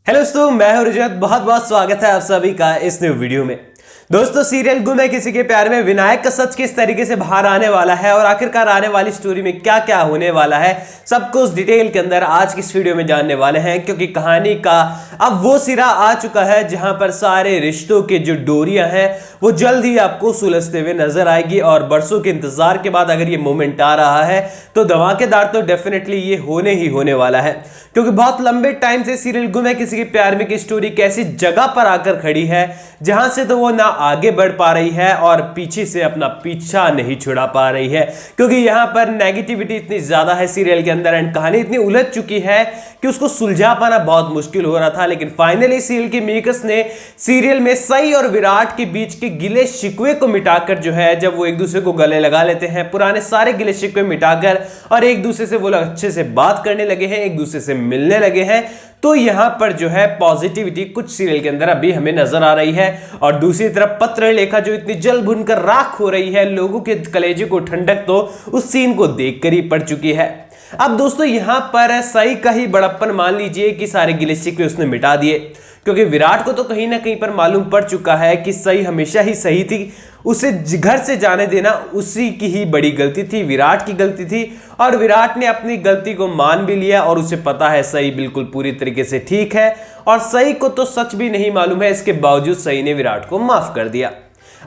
Hello दोस्तों, मैं हूं रजत। बहुत बहुत स्वागत है आप सभी का इस न्यू वीडियो में। दोस्तों, सीरियल गुम है किसी के प्यार में विनायक का सच किस तरीके से बाहर आने वाला है और आखिरकार आने वाली स्टोरी में क्या क्या होने वाला है, सब कुछ डिटेल के अंदर आज की इस वीडियो में जानने वाले हैं। क्योंकि कहानी का अब वो सिरा आ चुका है जहां पर सारे रिश्तों के जो डोरियां हैं वो जल्द ही आपको सुलझते हुए नजर आएगी। और बरसों के इंतजार के बाद अगर ये मोमेंट आ रहा है तो धमाकेदार तो डेफिनेटली ये होने ही होने वाला है। क्योंकि बहुत लंबे टाइम से सीरियल गुम है किसी के प्यार में की स्टोरी कैसी जगह पर आकर खड़ी है जहां से तो वो ना आगे बढ़ पा रही है और पीछे से अपना पीछा नहीं छुड़ा पा रही है। क्योंकि यहां पर नेगेटिविटी इतनी ज्यादा है सीरियल के अंदर एंड कहानी इतनी उलझ चुकी है कि उसको सुलझा पाना बहुत मुश्किल हो रहा था। लेकिन फाइनली सीरियल के मेकर्स ने सीरियल में सई और विराट के बीच के गिले शिकवे को मिटाकर जो है, जब वो एक दूसरे को गले लगा लेते हैं, पुराने सारे गिले शिकवे मिटाकर और एक दूसरे से वो लोग अच्छे से बात करने लगे हैं, एक दूसरे से मिलने लगे हैं, तो यहां पर जो है पॉजिटिविटी कुछ सीरियल के अंदर अभी हमें नजर आ रही है। और दूसरी तरफ पत्र लेखा जो इतनी जल भुनकर राख हो रही है, लोगों के कलेजे को ठंडक तो उस सीन को देखकर ही पड़ चुकी है। अब दोस्तों यहां पर सई का ही बड़प्पन मान लीजिए कि सारे गिले शिकवे उसने मिटा दिए। क्योंकि विराट को तो कहीं ना कहीं पर मालूम पड़ चुका है कि सई हमेशा ही सही थी, उसे घर से जाने देना उसी की ही बड़ी गलती थी, विराट की गलती थी। और विराट ने अपनी गलती को मान भी लिया और उसे पता है सई बिल्कुल पूरी तरीके से ठीक है। और सई को तो सच भी नहीं मालूम है, इसके बावजूद सई ने विराट को माफ कर दिया।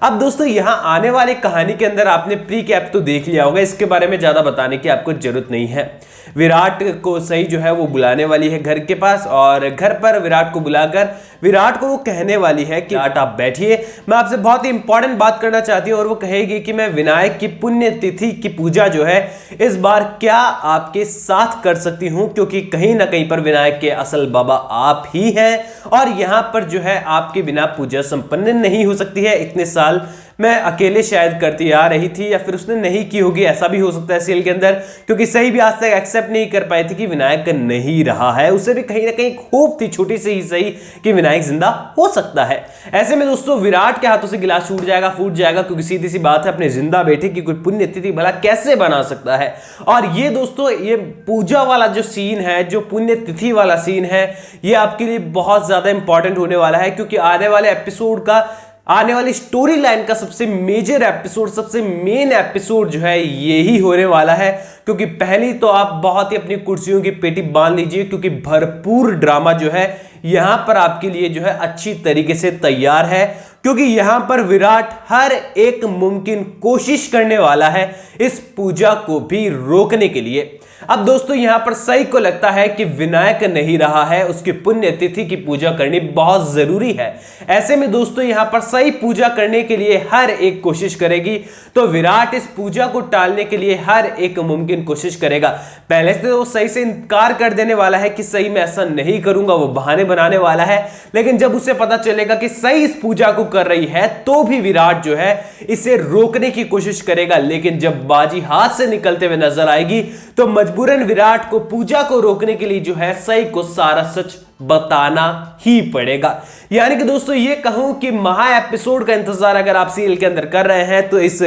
अब दोस्तों यहां आने वाली कहानी के अंदर आपने प्री कैप तो देख लिया होगा, इसके बारे में ज्यादा बताने की आपको जरूरत नहीं है। विराट को सई जो है वो बुलाने वाली है घर के पास और घर पर विराट को बुलाकर विराट को वो कहने वाली है कि आप बैठिए, मैं आपसे बहुत ही इंपॉर्टेंट बात करना चाहती हूँ। और वो कहेगी कि मैं विनायक की पुण्य तिथि की पूजा जो है इस बार क्या आपके साथ कर सकती हूँ, क्योंकि कहीं ना कहीं पर विनायक के असल बाबा आप ही हैं और यहाँ पर जो है आपके बिना पूजा संपन्न नहीं हो सकती है। इतने साल मैं अकेले शायद करती आ रही थी या फिर उसने नहीं की होगी, ऐसा भी हो सकता है सीरियल के अंदर। क्योंकि सही भी आज तक एक्सेप्ट नहीं कर पाई थी कि विनायक नहीं रहा है, उसे भी कहीं ना कहीं होप थी छोटी सी ही सही कि विनायक जिंदा हो सकता है। ऐसे में दोस्तों विराट के हाथों से गिलास छूट जाएगा, फूट जाएगा, क्योंकि सीधी सी बात है अपने जिंदा बेटे की कोई पुण्यतिथि भला कैसे बना सकता है। और ये दोस्तों ये पूजा वाला जो सीन है, जो पुण्यतिथि वाला सीन है, ये आपके लिए बहुत ज्यादा इंपॉर्टेंट होने वाला है। क्योंकि आने वाले एपिसोड का, आने वाली स्टोरी लाइन का सबसे मेजर एपिसोड, सबसे मेन एपिसोड जो है यही होने वाला है। क्योंकि पहली तो आप बहुत ही अपनी कुर्सियों की पेटी बांध लीजिए, क्योंकि भरपूर ड्रामा जो है यहां पर आपके लिए जो है अच्छी तरीके से तैयार है। क्योंकि यहां पर विराट हर एक मुमकिन कोशिश करने वाला है इस पूजा को भी रोकने के लिए। अब दोस्तों यहां पर सई को लगता है कि विनायक नहीं रहा है, उसकी पुण्यतिथि की पूजा करनी बहुत जरूरी है। ऐसे में दोस्तों यहां पर सई पूजा करने के लिए हर एक कोशिश करेगी, तो विराट इस पूजा को टालने के लिए हर एक मुमकिन कोशिश करेगा। पहले से वो सई से इनकार कर देने वाला है कि सही मैं ऐसा नहीं करूंगा, वो बहाने बनाने वाला है। लेकिन जब उसे पता चलेगा कि सई इस पूजा को कर रही है तो भी विराट जो है इसे रोकने की कोशिश करेगा। लेकिन जब बाजी हाथ से निकलते हुए नजर आएगी तो मजबूरन विराट को पूजा को रोकने के लिए जो है सई को सारा सच बताना ही पड़ेगा। यानी कि दोस्तों ये कहूं कि महा एपिसोड का इंतजार अगर आप सीरियल के अंदर कर रहे हैं तो इस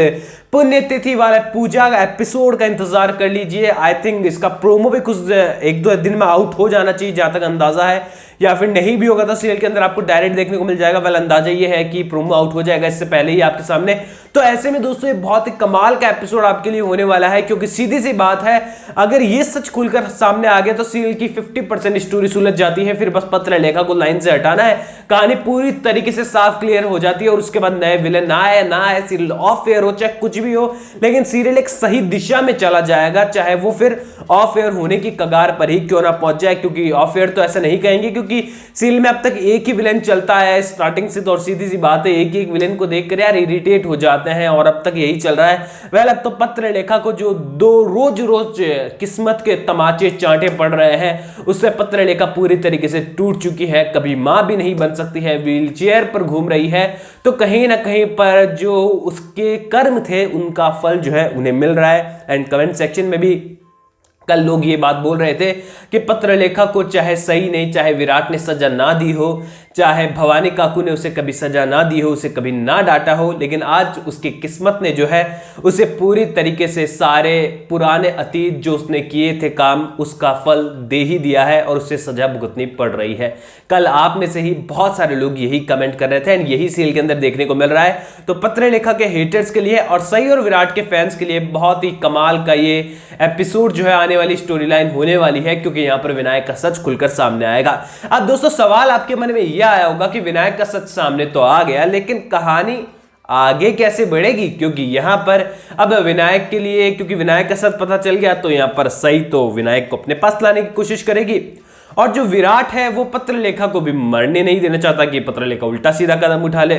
पुण्यतिथि वाले पूजा का एपिसोड का इंतजार कर लीजिए। आई थिंक इसका प्रोमो भी कुछ एक दो दिन में आउट हो जाना चाहिए जहां तक अंदाजा है, या फिर नहीं भी होगा तो सीरियल के अंदर आपको डायरेक्ट देखने को मिल जाएगा। वेल अंदाजा ये है कि प्रोमो आउट हो जाएगा इससे पहले ही आपके सामने। तो ऐसे में दोस्तों ये बहुत ही कमाल का एपिसोड आपके लिए होने वाला है। क्योंकि सीधी सी बात है, अगर ये सच खुलकर सामने आ गया तो सीरियल की 50% स्टोरी सुलझ जाती है। फिर बस पत्र लेखा को लाइन से हटाना है, कहानी पूरी तरीके से साफ क्लियर हो जाती है और उसके बाद नए विलन ना आए सीरियल ऑफ एयर हो चाहे कुछ भी हो, लेकिन सीरियल एक सही दिशा में चला जाएगा, चाहे वो फिर ऑफ एयर होने की कगार पर ही क्यों ना पहुंच जाए। क्योंकि ऑफ एयर तो ऐसा नहीं कहेंगे, क्योंकि सीरियल में अब तक एक ही विलेन चलता है स्टार्टिंग से, तो और सीधी सी बात है एक एक विलेन को देखकर यार इरिटेट हो जाते हैं और अब तक यही चल रहा है। वेल अब तो पत्र लेखा को जो दो रोज किस्मत के तमाचे चांटे पड़ रहे हैं, उससे पत्र लेखा पूरी तरीके से टूट चुकी है। कभी मां भी नहीं बन सकती है, व्हील चेयर पर घूम रही है, तो कहीं ना कहीं पर जो उसके कर्म थे उनका फल जो है उन्हें मिल रहा है। एंड कमेंट सेक्शन में भी कल लोग ये बात बोल रहे थे कि पत्रलेखा को चाहे सही नहीं, चाहे विराट ने सजा ना दी हो, चाहे भवानी काकू ने उसे कभी सजा ना दी हो, उसे कभी ना डांटा हो, लेकिन आज उसकी किस्मत ने जो है उसे पूरी तरीके से सारे पुराने अतीत जो उसने किए थे काम, उसका फल दे ही दिया है और उसे सजा भुगतनी पड़ रही है। कल आप में से ही बहुत सारे लोग यही कमेंट कर रहे थे एंड यही सीरियल के अंदर देखने को मिल रहा है। तो पत्रलेखा के हेटर्स के लिए और सई और विराट के फैंस के लिए बहुत ही कमाल का ये एपिसोड जो है आने वाली स्टोरी लाइन होने वाली है, क्योंकि यहां पर विनायक का सच खुलकर सामने आएगा। अब दोस्तों सवाल आपके मन में यह आया होगा कि विनायक का सच सामने तो आ गया, लेकिन कहानी आगे कैसे बढ़ेगी, क्योंकि यहां पर अब विनायक के लिए, क्योंकि विनायक का सच पता चल गया तो यहां पर सई तो विनायक को अपने पास लाने की कोशिश करेगी और जो विराट है वो पत्रलेखा को भी मरने नहीं देना चाहता कि पत्रलेखा उल्टा सीधा कदम उठा ले।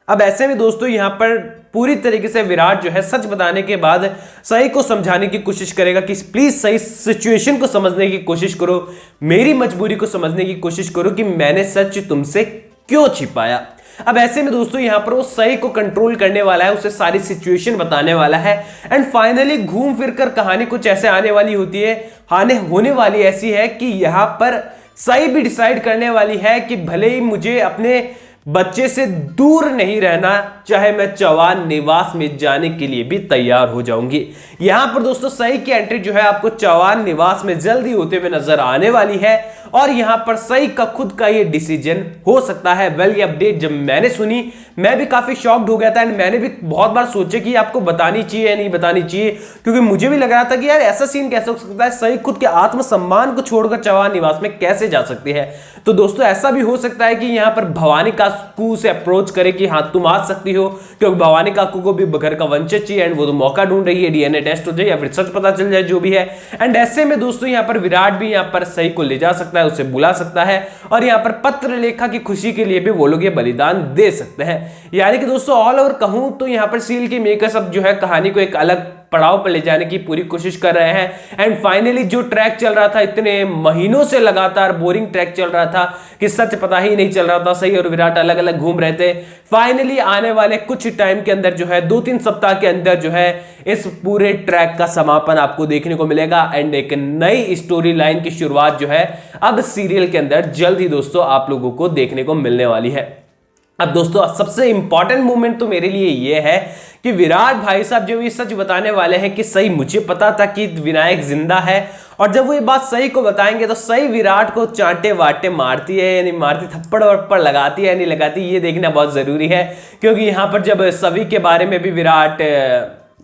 अब ऐसे में दोस्तों यहां पर पूरी तरीके से विराट जो है सच बताने के बाद सई को समझाने की कोशिश करेगा कि प्लीज सही सिचुएशन को समझने की कोशिश करो, मेरी मजबूरी को समझने की कोशिश करो कि मैंने सच तुमसे क्यों छिपाया। अब ऐसे में दोस्तों यहां पर वो सई को कंट्रोल करने वाला है, उसे सारी सिचुएशन बताने वाला है एंड फाइनली घूम फिर कर कहानी कुछ ऐसे आने वाली होती है, होने वाली ऐसी है कि यहां पर सई भी डिसाइड करने वाली है कि भले ही मुझे अपने बच्चे से दूर नहीं रहना, चाहे मैं चौहान निवास में जाने के लिए भी तैयार हो जाऊंगी। यहां पर दोस्तों सई की एंट्री जो है आपको चौहान निवास में जल्दी होते हुए नजर आने वाली है और यहां पर सई का खुद का ये डिसीजन हो सकता है। वेल ये अपडेट जब मैंने सुनी मैं भी काफी शॉक्ड हो गया था एंड मैंने भी बहुत बार सोचा कि आपको बतानी चाहिए या नहीं बतानी चाहिए, क्योंकि मुझे भी लग रहा था कि यार ऐसा सीन कैसे हो सकता है, सई खुद के आत्मसम्मान को छोड़कर चौहान निवास में कैसे जा सकती है। तो दोस्तों ऐसा भी हो सकता है कि यहां पर भवानी काकू से अप्रोच करे कि हाँ तुम आ सकती हो, क्योंकि भवानी काकू को भी घर का वंशज चाहिए एंड वो तो मौका ढूंढ रही है, डीएनए टेस्ट हो जाए या फिर सच पता चल जाए जो भी है। एंड ऐसे में दोस्तों यहां पर विराट भी यहां पर सई को ले जा सकता है, उसे बुला सकता है और यहां पर पत्रलेखा की खुशी के लिए भी वो लोग ये बलिदान दे सकते हैं। यानी कि दोस्तों ऑल ओवर कहूं तो यहां पर सीरियल के मेकर्स अब जो है कहानी को एक अलग पड़ाव पर ले जाने की पूरी कोशिश कर रहे हैं एंड फाइनली जो ट्रैक चल रहा था इतने महीनों से लगातार बोरिंग ट्रैक चल रहा था कि सच पता ही नहीं चल रहा था, सही और विराट अलग अलग घूम रहे थे, फाइनली आने वाले कुछ टाइम के अंदर जो है 2-3 सप्ताह के अंदर जो है इस पूरे ट्रैक का समापन आपको देखने को मिलेगा एंड एक नई स्टोरी लाइन की शुरुआत जो है अब सीरियल के अंदर जल्द ही दोस्तों आप लोगों को देखने को मिलने वाली है। अब दोस्तों सबसे इंपॉर्टेंट मोमेंट तो मेरे लिए ये है कि विराट भाई साहब जो ये सच बताने वाले हैं कि सही मुझे पता था कि विनायक जिंदा है, और जब वो ये बात सही को बताएंगे तो सही विराट को चांटे वाटे मारती है या नहीं मारती, थप्पड़ वप्पड़ लगाती है या नहीं लगाती, ये देखना बहुत जरूरी है। क्योंकि यहां पर जब सभी के बारे में भी विराट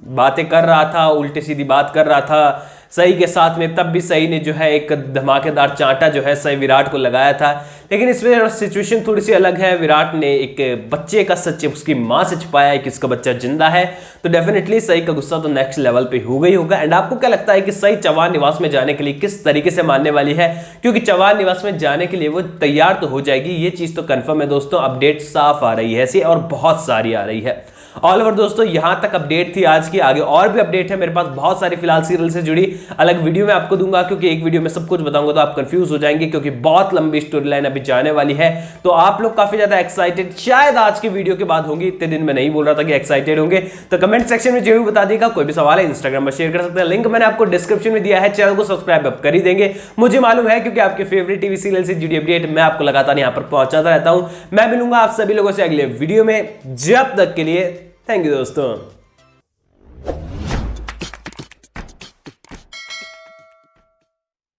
बातें कर रहा था, उल्टी सीधी बात कर रहा था सही के साथ में, तब भी सही ने जो है एक धमाकेदार चांटा जो है सही विराट को लगाया था। लेकिन इसमें सिचुएशन थोड़ी सी अलग है, विराट ने एक बच्चे का सच उसकी मां से छिपाया है कि इसका बच्चा जिंदा है, तो डेफिनेटली सही का गुस्सा तो नेक्स्ट लेवल पे हो गई होगा। एंड आपको क्या लगता है कि सही चौहान निवास में जाने के लिए किस तरीके से मानने वाली है, क्योंकि चौहान निवास में जाने के लिए वो तैयार तो हो जाएगी, ये चीज तो कंफर्म है दोस्तों। अपडेट साफ आ रही है ऐसी और बहुत सारी आ रही है। ऑल ओवर दोस्तों यहां तक अपडेट थी आज की, आगे और भी अपडेट है मेरे पास बहुत सारी फिलहाल सीरियल से जुड़ी, अलग वीडियो में आपको दूंगा, क्योंकि एक वीडियो में सब कुछ बताऊंगा तो आप कंफ्यूज हो जाएंगे, क्योंकि बहुत लंबी स्टोरी लाइन अभी जाने वाली है। तो आप लोग काफी ज्यादा एक्साइटेड शायद आज की वीडियो के बाद होंगी, इतने दिन में नहीं बोल रहा था कि एक्साइटेड होंगे, तो कमेंट सेक्शन में जरूर बता देगा। कोई भी सवाल है इंस्टाग्राम पर शेयर कर सकते हैं, लिंक मैंने आपको डिस्क्रिप्शन में दिया है, चैनल को सब्सक्राइब आप कर ही देंगे, मुझे मालूम है, क्योंकि आपके फेवरेट टीवी सीरियल से जुड़ी अपडेट मैं आपको लगातार यहां पर पहुंचाता रहता हूं। मैं मिलूंगा आप सभी लोगों से अगले वीडियो में, जब तक के लिए थैंक यू दोस्तों।